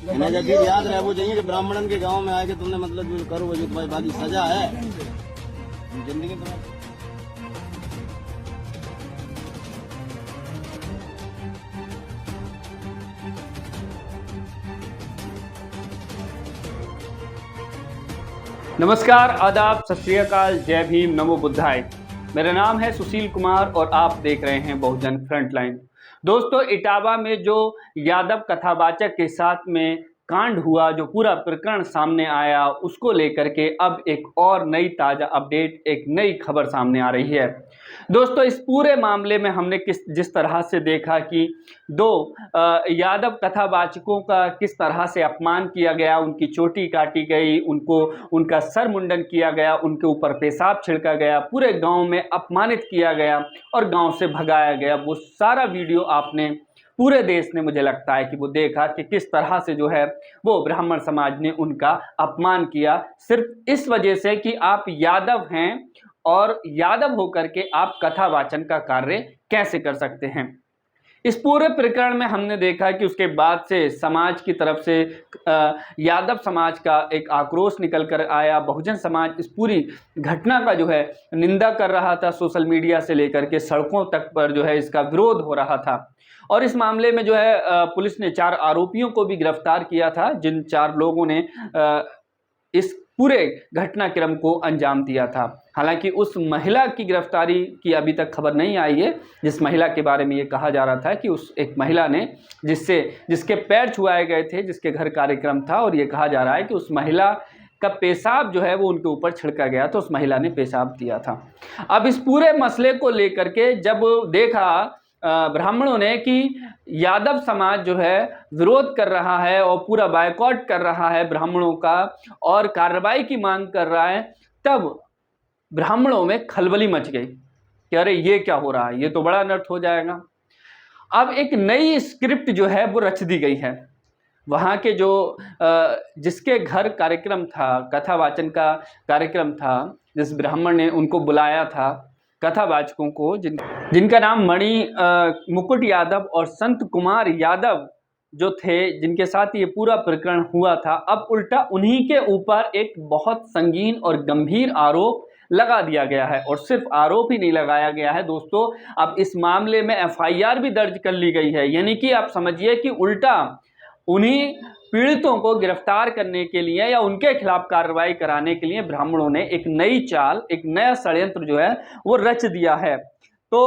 इन्हें जब याद रहे वो चाहिए कि ब्राह्मणन के गांव में आके तुमने मतलब जो करो वो जो तुम्हारी बाकी सजा है जिंदगी तुम्हारी। नमस्कार, आदाब, सत श्री अकाल, जय भीम, नमो बुद्धाय। मेरा नाम है सुशील कुमार और आप देख रहे हैं बहुजन फ्रंटलाइन। दोस्तों, इटावा में जो यादव कथावाचक के साथ में कांड हुआ, जो पूरा प्रकरण सामने आया, उसको लेकर के अब एक और नई ताज़ा अपडेट, एक नई खबर सामने आ रही है। दोस्तों, इस पूरे मामले में हमने जिस तरह से देखा कि दो यादव कथावाचकों का किस तरह से अपमान किया गया, उनकी चोटी काटी गई, उनको उनका सर मुंडन किया गया, उनके ऊपर पेशाब छिड़का गया, पूरे गांव में अपमानित किया गया और गांव से भगाया गया, वो सारा वीडियो आपने पूरे देश ने, मुझे लगता है कि वो देखा कि किस तरह से जो है वो ब्राह्मण समाज ने उनका अपमान किया, सिर्फ इस वजह से कि आप यादव हैं और यादव होकर के आप कथावाचन का कार्य कैसे कर सकते हैं। इस पूरे प्रकरण में हमने देखा कि उसके बाद से समाज की तरफ से यादव समाज का एक आक्रोश निकल कर आया। बहुजन समाज इस पूरी घटना का जो है निंदा कर रहा था, सोशल मीडिया से लेकर के सड़कों तक पर जो है इसका विरोध हो रहा था। और इस मामले में जो है पुलिस ने 4 आरोपियों को भी गिरफ्तार किया था, जिन 4 लोगों ने इस पूरे घटनाक्रम को अंजाम दिया था। हालांकि उस महिला की गिरफ्तारी की अभी तक खबर नहीं आई है, जिस महिला के बारे में ये कहा जा रहा था कि उस एक महिला ने जिसके पैर छुआए गए थे, जिसके घर कार्यक्रम था, और ये कहा जा रहा है कि उस महिला का पेशाब जो है वो उनके ऊपर छिड़का गया, तो उस महिला ने पेशाब दिया था। अब इस पूरे मसले को लेकर के जब देखा ब्राह्मणों ने कि यादव समाज जो है विरोध कर रहा है और पूरा बायकॉट कर रहा है ब्राह्मणों का और कार्रवाई की मांग कर रहा है, तब ब्राह्मणों में खलबली मच गई कि अरे ये क्या हो रहा है, ये तो बड़ा अनर्थ हो जाएगा। अब एक नई स्क्रिप्ट जो है वो रच दी गई है। वहाँ के जो जिसके घर कार्यक्रम था, कथावाचन का कार्यक्रम था, जिस ब्राह्मण ने उनको बुलाया था कथावाचकों को, जिनका नाम मुकुट यादव और संत कुमार यादव जो थे, जिनके साथ ये पूरा प्रकरण हुआ था, अब उल्टा उन्हीं के ऊपर एक बहुत संगीन और गंभीर आरोप लगा दिया गया है। और सिर्फ आरोप ही नहीं लगाया गया है दोस्तों, अब इस मामले में FIR भी दर्ज कर ली गई है। यानी कि आप समझिए कि उल्टा उन्हीं पीड़ितों को गिरफ्तार करने के लिए या उनके खिलाफ कार्रवाई कराने के लिए ब्राह्मणों ने एक नई चाल, एक नया षड्यंत्र जो है वो रच दिया है। तो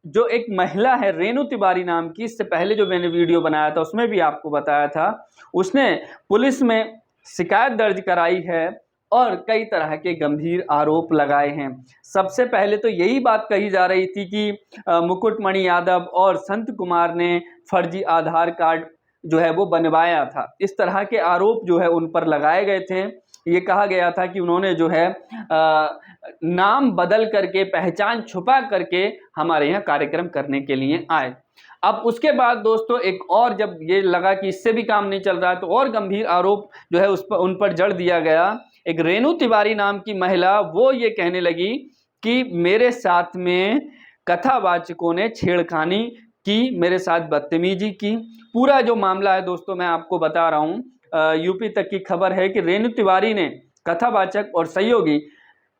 जो एक महिला है रेणु तिवारी नाम की, इससे पहले जो मैंने वीडियो बनाया था उसमें भी आपको बताया था, उसने पुलिस में शिकायत दर्ज कराई है और कई तरह के गंभीर आरोप लगाए हैं। सबसे पहले तो यही बात कही जा रही थी कि मुकुटमणि यादव और संत कुमार ने फर्जी आधार कार्ड जो है वो बनवाया था। इस तरह के आरोप जो है उन पर लगाए गए थे। ये कहा गया था कि उन्होंने जो है नाम बदल करके, पहचान छुपा करके हमारे यहाँ कार्यक्रम करने के लिए आए। अब उसके बाद दोस्तों एक और, जब ये लगा कि इससे भी काम नहीं चल रहा, तो और गंभीर आरोप जो है उन पर जड़ दिया गया। एक रेणु तिवारी नाम की महिला, वो ये कहने लगी कि मेरे साथ में कथावाचकों ने छेड़खानी की, मेरे साथ बदतमीजी की। पूरा जो मामला है दोस्तों मैं आपको बता रहा हूँ, यूपी तक की खबर है कि रेणु तिवारी ने कथावाचक और सहयोगी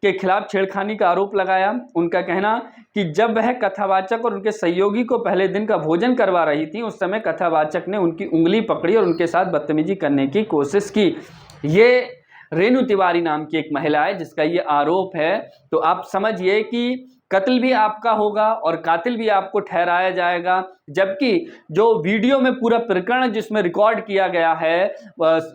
के खिलाफ छेड़खानी का आरोप लगाया। उनका कहना कि जब वह कथावाचक और उनके सहयोगी को पहले दिन का भोजन करवा रही थी, उस समय कथावाचक ने उनकी उंगली पकड़ी और उनके साथ बदतमीजी करने की कोशिश की। ये रेणु तिवारी नाम की एक महिला है जिसका ये आरोप है। तो आप समझिए कि कत्ल भी आपका होगा और कातिल भी आपको ठहराया जाएगा। जबकि जो वीडियो में पूरा प्रकरण जिसमें रिकॉर्ड किया गया है,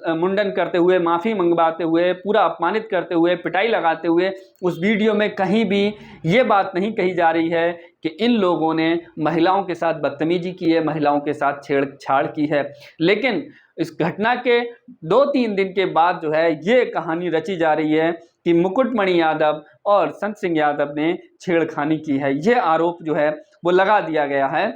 मुंडन करते हुए, माफ़ी मंगवाते हुए, पूरा अपमानित करते हुए, पिटाई लगाते हुए, उस वीडियो में कहीं भी ये बात नहीं कही जा रही है कि इन लोगों ने महिलाओं के साथ बदतमीजी की है, महिलाओं के साथ छेड़छाड़ की है। लेकिन इस घटना के 2-3 दिन के बाद जो है ये कहानी रची जा रही है कि मुकुटमणि यादव और संत सिंह यादव ने छेड़खानी की है। ये आरोप जो है वो लगा दिया गया है।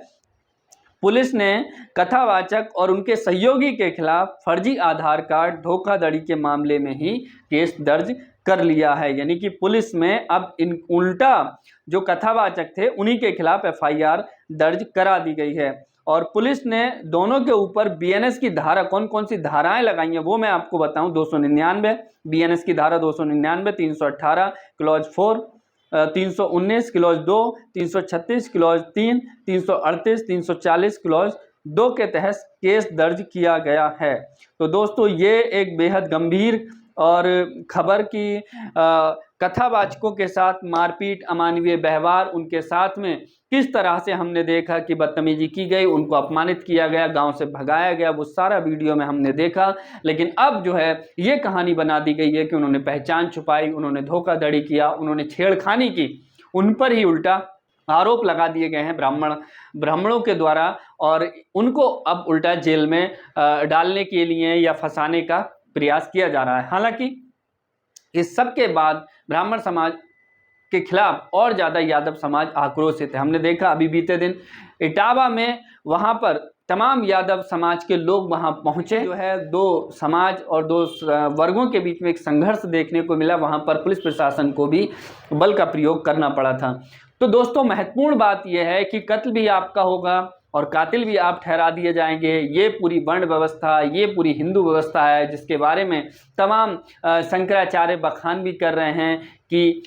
पुलिस ने कथावाचक और उनके सहयोगी के खिलाफ फर्जी आधार कार्ड धोखाधड़ी के मामले में ही केस दर्ज कर लिया है। यानी कि पुलिस में अब उल्टा जो कथावाचक थे उन्हीं के खिलाफ FIR दर्ज करा दी गई है। और पुलिस ने दोनों के ऊपर बीएनएस की धारा, कौन कौन सी धाराएं लगाई हैं वो मैं आपको बताऊं। 299 बीएनएस की धारा 299, 318 क्लॉज 4, 319 क्लॉज 2, 336 क्लॉज 3, 338, 340 क्लॉज 2 के तहत केस दर्ज किया गया है। तो दोस्तों ये एक बेहद गंभीर और खबर की कथावाचकों के साथ मारपीट, अमानवीय व्यवहार, उनके साथ में किस तरह से हमने देखा कि बदतमीजी की गई, उनको अपमानित किया गया, गांव से भगाया गया, वो सारा वीडियो में हमने देखा। लेकिन अब जो है ये कहानी बना दी गई है कि उन्होंने पहचान छुपाई, उन्होंने धोखाधड़ी किया, उन्होंने छेड़खानी की, उन पर ही उल्टा आरोप लगा दिए गए हैं ब्राह्मणों के द्वारा, और उनको अब उल्टा जेल में डालने के लिए या फंसाने का प्रयास किया जा रहा है। हालांकि इस सब के बाद ब्राह्मण समाज के खिलाफ और ज़्यादा यादव समाज आक्रोशित है। हमने देखा अभी बीते दिन इटावा में, वहाँ पर तमाम यादव समाज के लोग वहाँ पहुँचे, जो है दो समाज और दो वर्गों के बीच में एक संघर्ष देखने को मिला। वहाँ पर पुलिस प्रशासन को भी बल का प्रयोग करना पड़ा था। तो दोस्तों महत्वपूर्ण बात यह है कि कत्ल भी आपका होगा और कातिल भी आप ठहरा दिए जाएंगे। ये पूरी वर्ण व्यवस्था, ये पूरी हिंदू व्यवस्था है जिसके बारे में तमाम शंकराचार्य बखान भी कर रहे हैं कि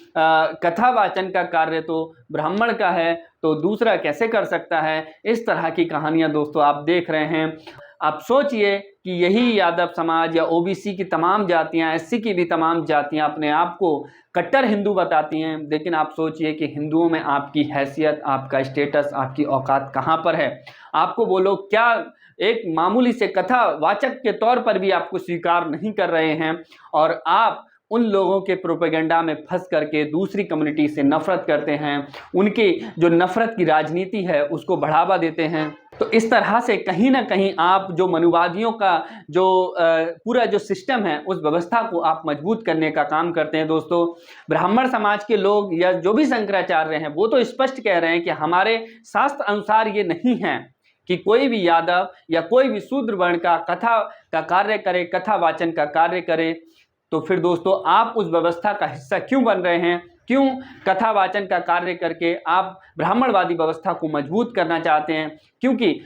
कथावाचन का कार्य तो ब्राह्मण का है तो दूसरा कैसे कर सकता है। इस तरह की कहानियां दोस्तों आप देख रहे हैं। आप सोचिए कि यही यादव समाज या ओबीसी की तमाम जातियां, एससी की भी तमाम जातियां अपने आप को कट्टर हिंदू बताती हैं, लेकिन आप सोचिए कि हिंदुओं में आपकी हैसियत, आपका स्टेटस, आपकी औकात कहाँ पर है। आपको वो लोग क्या एक मामूली से कथावाचक के तौर पर भी आपको स्वीकार नहीं कर रहे हैं, और आप उन लोगों के प्रोपेगेंडा में फंस करके दूसरी कम्युनिटी से नफरत करते हैं, उनकी जो नफरत की राजनीति है उसको बढ़ावा देते हैं। तो इस तरह से कहीं ना कहीं आप जो मनुवादियों का जो पूरा जो सिस्टम है उस व्यवस्था को आप मजबूत करने का काम करते हैं। दोस्तों ब्राह्मण समाज के लोग या जो भी शंकराचार्य हैं वो तो स्पष्ट कह रहे हैं कि हमारे शास्त्र अनुसार ये नहीं है कि कोई भी यादव या कोई भी शूद्र वर्ण का कथा का कार्य करे, कथा वाचन का कार्य करे। तो फिर दोस्तों आप उस व्यवस्था का हिस्सा क्यों बन रहे हैं? क्यों कथावाचन का कार्य करके आप ब्राह्मणवादी व्यवस्था को मजबूत करना चाहते हैं? क्योंकि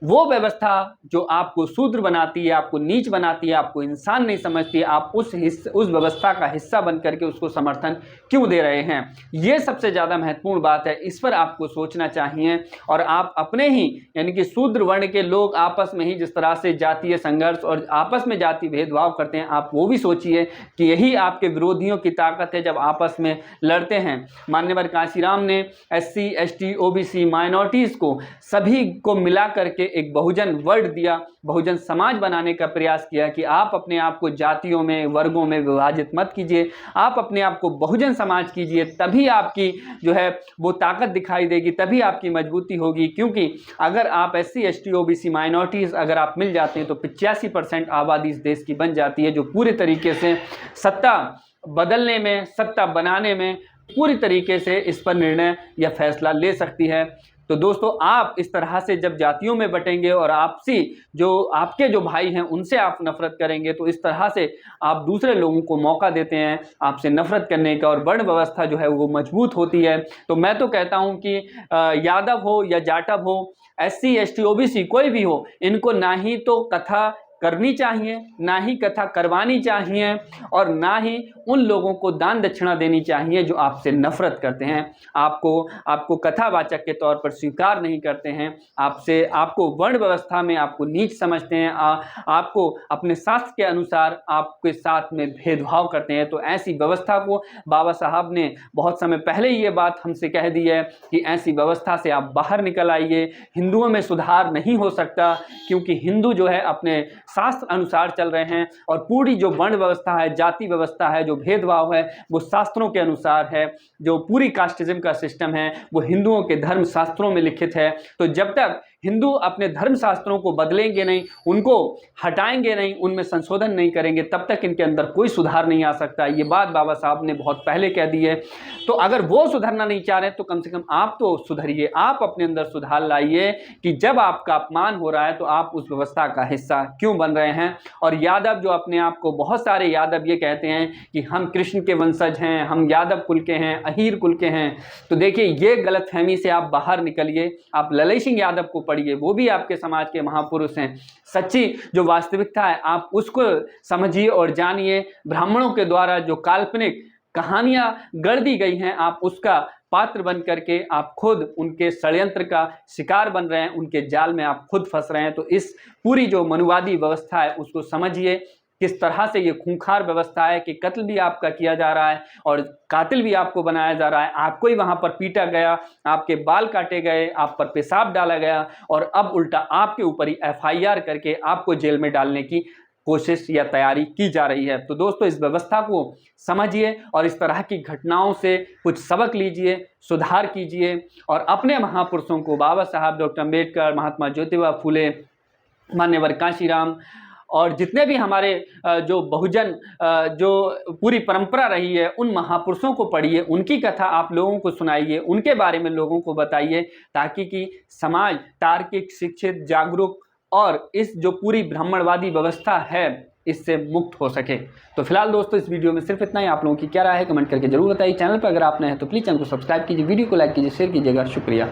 वो व्यवस्था जो आपको शूद्र बनाती है, आपको नीच बनाती है, आपको इंसान नहीं समझती है, आप उस व्यवस्था का हिस्सा बन करके उसको समर्थन क्यों दे रहे हैं? ये सबसे ज़्यादा महत्वपूर्ण बात है, इस पर आपको सोचना चाहिए। और आप अपने ही यानी कि शूद्र वर्ण के लोग आपस में ही जिस तरह से जातीय संघर्ष और आपस में जाति भेदभाव करते हैं, आप वो भी सोचिए कि यही आपके विरोधियों की ताकत है जब आपस में लड़ते हैं। मान्यवर कांशीराम ने SC, ST, OBC माइनॉरिटीज़ को सभी को मिला करके एक बहुजन वर्ड दिया, बहुजन समाज बनाने का प्रयास किया कि आप अपने आप को जातियों में, वर्गों में विभाजित मत कीजिए, आप अपने आप को बहुजन समाज कीजिए, तभी आपकी जो है वो ताकत दिखाई देगी, तभी आपकी मजबूती होगी। क्योंकि अगर आप SC, ST, OBC माइनॉरिटीज़ अगर आप मिल जाते हैं तो 85% आबादी इस देश की बन जाती है, जो पूरे तरीके से सत्ता बदलने में, सत्ता बनाने में पूरी तरीके से इस पर निर्णय या फैसला ले सकती है। तो दोस्तों आप इस तरह से जब जातियों में बटेंगे और आपसी जो आपके जो भाई हैं उनसे आप नफरत करेंगे, तो इस तरह से आप दूसरे लोगों को मौका देते हैं आपसे नफरत करने का, और वर्ण व्यवस्था जो है वो मजबूत होती है। तो मैं तो कहता हूं कि यादव हो या जाटव हो, SC, ST, OBC कोई भी हो, इनको ना ही तो कथा करनी चाहिए, ना ही कथा करवानी चाहिए, और ना ही उन लोगों को दान दक्षिणा देनी चाहिए जो आपसे नफरत करते हैं, आपको कथावाचक के तौर पर स्वीकार नहीं करते हैं, आपको वर्ण व्यवस्था में आपको नीच समझते हैं, आपको अपने शास्त्र के अनुसार आपके साथ में भेदभाव करते हैं। तो ऐसी व्यवस्था को बाबा साहब ने बहुत समय पहले ये बात हमसे कह दी है कि ऐसी व्यवस्था से आप बाहर निकल आइए। हिंदुओं में सुधार नहीं हो सकता, क्योंकि हिंदू जो है अपने शास्त्र अनुसार चल रहे हैं, और पूरी जो वर्ण व्यवस्था है, जाति व्यवस्था है, जो भेदभाव है, वो शास्त्रों के अनुसार है। जो पूरी कास्टिज्म का सिस्टम है वो हिंदुओं के धर्म शास्त्रों में लिखित है। तो जब तक हिंदू अपने धर्म शास्त्रों को बदलेंगे नहीं, उनको हटाएंगे नहीं, उनमें संशोधन नहीं करेंगे, तब तक इनके अंदर कोई सुधार नहीं आ सकता। ये बात बाबा साहब ने बहुत पहले कह दी है। तो अगर वो सुधरना नहीं चाह रहे तो कम से कम आप तो सुधरिए, आप अपने अंदर सुधार लाइए कि जब आपका अपमान हो रहा है तो आप उस व्यवस्था का हिस्सा क्यों बन रहे हैं। और यादव जो अपने आप को, बहुत सारे यादव ये कहते हैं कि हम कृष्ण के वंशज हैं, हम यादव कुल के हैं, अहीर कुल के हैं। तो देखिए ये गलतफहमी से आप बाहर निकलिए। आप ललय सिंह यादव को पढ़िए, वो भी आपके समाज के महापुरुष हैं। सच्ची जो वास्तविकता है आप उसको समझिए और जानिए। ब्राह्मणों के द्वारा जो काल्पनिक कहानियां गढ़ दी गई हैं, आप उसका पात्र बन करके आप खुद उनके षड्यंत्र का शिकार बन रहे हैं, उनके जाल में आप खुद फंस रहे हैं। तो इस पूरी जो मनुवादी व्यवस्था है उसको समझिए, किस तरह से ये खूंखार व्यवस्था है कि कत्ल भी आपका किया जा रहा है और कातिल भी आपको बनाया जा रहा है। आपको ही वहां पर पीटा गया, आपके बाल काटे गए, आप पर पेशाब डाला गया और अब उल्टा आपके ऊपर ही FIR करके आपको जेल में डालने की कोशिश या तैयारी की जा रही है। तो दोस्तों इस व्यवस्था को समझिए और इस तरह की घटनाओं से कुछ सबक लीजिए, सुधार कीजिए और अपने महापुरुषों को, बाबा साहब डॉक्टर अम्बेडकर, महात्मा ज्योतिबा फूले, मान्यवर कांशीराम और जितने भी हमारे जो बहुजन जो पूरी परंपरा रही है, उन महापुरुषों को पढ़िए, उनकी कथा आप लोगों को सुनाइए, उनके बारे में लोगों को बताइए, ताकि कि समाज तार्किक, शिक्षित, जागरूक और इस जो पूरी ब्राह्मणवादी व्यवस्था है इससे मुक्त हो सके। तो फिलहाल दोस्तों इस वीडियो में सिर्फ इतना ही। आप लोगों की क्या राय है कमेंट करके जरूर बताइए। चैनल पर अगर आप नए हैं तो प्लीज़ चैनल को सब्सक्राइब कीजिए, वीडियो को लाइक कीजिए, शेयर कीजिएगा। शुक्रिया।